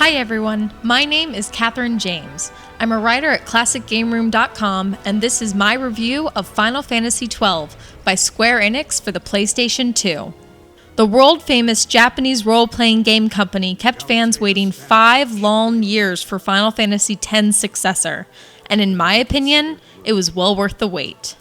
Hi everyone, my name is Catherine James. I'm a writer at ClassicGameRoom.com, and this is my review of Final Fantasy XII by Square Enix for the PlayStation 2. The world-famous Japanese role-playing game company kept fans waiting 5 long years for Final Fantasy X's successor, and in my opinion, it was well worth the wait.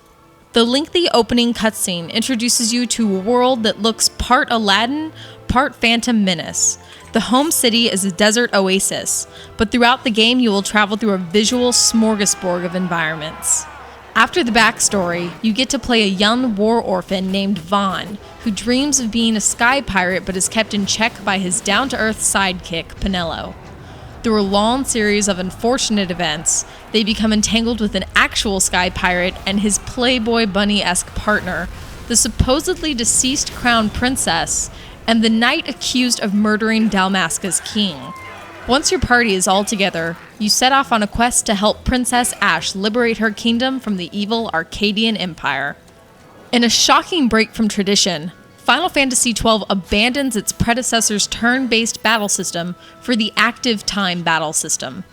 The lengthy opening cutscene introduces you to a world that looks part Aladdin, part Phantom Menace. The home city is a desert oasis, but throughout the game you will travel through a visual smorgasbord of environments. After the backstory, you get to play a young war orphan named Vaughn, who dreams of being a sky pirate but is kept in check by his down-to-earth sidekick, Penelo. Through a long series of unfortunate events, they become entangled with an actual sky pirate and his Playboy Bunny-esque partner, the supposedly deceased crown princess, and the knight accused of murdering Dalmasca's king. Once your party is all together, you set off on a quest to help Princess Ashe liberate her kingdom from the evil Arcadian Empire. In a shocking break from tradition, Final Fantasy XII abandons its predecessor's turn-based battle system for the active time battle system.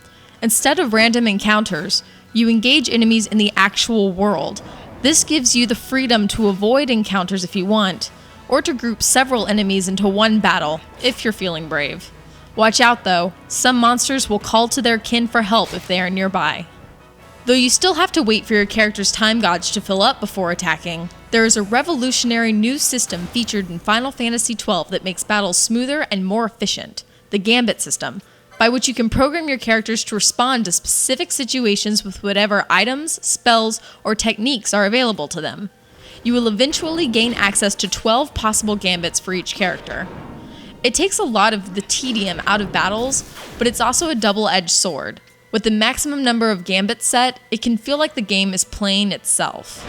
Instead of random encounters, you engage enemies in the actual world. This gives you the freedom to avoid encounters if you want, or to group several enemies into one battle, if you're feeling brave. Watch out though, some monsters will call to their kin for help if they are nearby. Though you still have to wait for your character's time gauge to fill up before attacking, there is a revolutionary new system featured in Final Fantasy XII that makes battles smoother and more efficient, the Gambit System, by which you can program your characters to respond to specific situations with whatever items, spells, or techniques are available to them. You will eventually gain access to 12 possible gambits for each character. It takes a lot of the tedium out of battles, but it's also a double-edged sword. With the maximum number of gambits set, it can feel like the game is playing itself.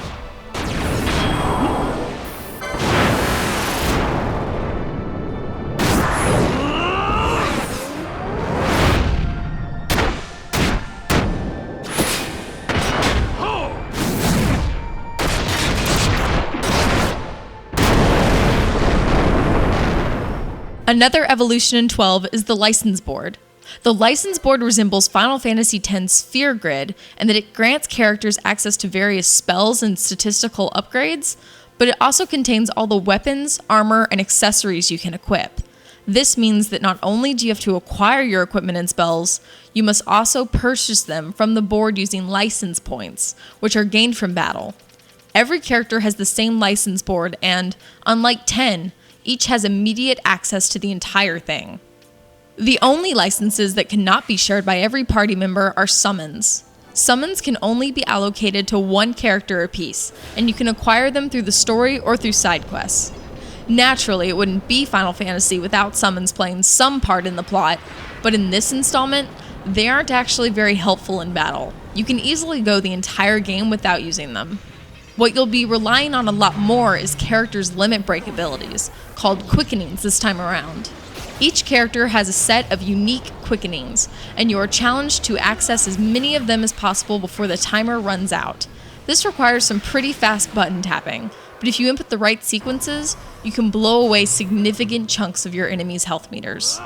Another evolution in 12 is the license board. The license board resembles Final Fantasy X's sphere grid in that it grants characters access to various spells and statistical upgrades, but it also contains all the weapons, armor, and accessories you can equip. This means that not only do you have to acquire your equipment and spells, you must also purchase them from the board using license points, which are gained from battle. Every character has the same license board and, unlike 10, each has immediate access to the entire thing. The only licenses that cannot be shared by every party member are summons. Summons can only be allocated to one character apiece, and you can acquire them through the story or through side quests. Naturally, it wouldn't be Final Fantasy without summons playing some part in the plot, but in this installment, they aren't actually very helpful in battle. You can easily go the entire game without using them. What you'll be relying on a lot more is characters' limit break abilities, called quickenings this time around. Each character has a set of unique quickenings, and you are challenged to access as many of them as possible before the timer runs out. This requires some pretty fast button tapping, but if you input the right sequences, you can blow away significant chunks of your enemy's health meters.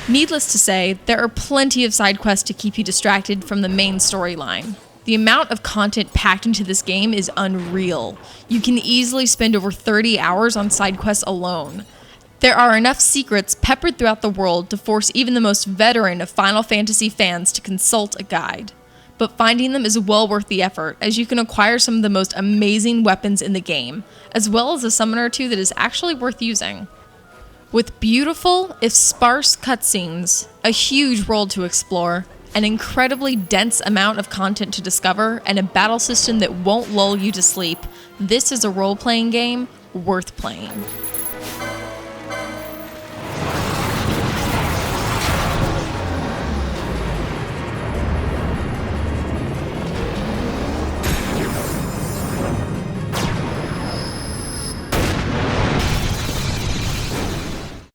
Needless to say, there are plenty of side quests to keep you distracted from the main storyline. The amount of content packed into this game is unreal. You can easily spend over 30 hours on side quests alone. There are enough secrets peppered throughout the world to force even the most veteran of Final Fantasy fans to consult a guide. But finding them is well worth the effort, as you can acquire some of the most amazing weapons in the game, as well as a summon or two that is actually worth using. With beautiful, if sparse cutscenes, a huge world to explore, an incredibly dense amount of content to discover, and a battle system that won't lull you to sleep, this is a role-playing game worth playing.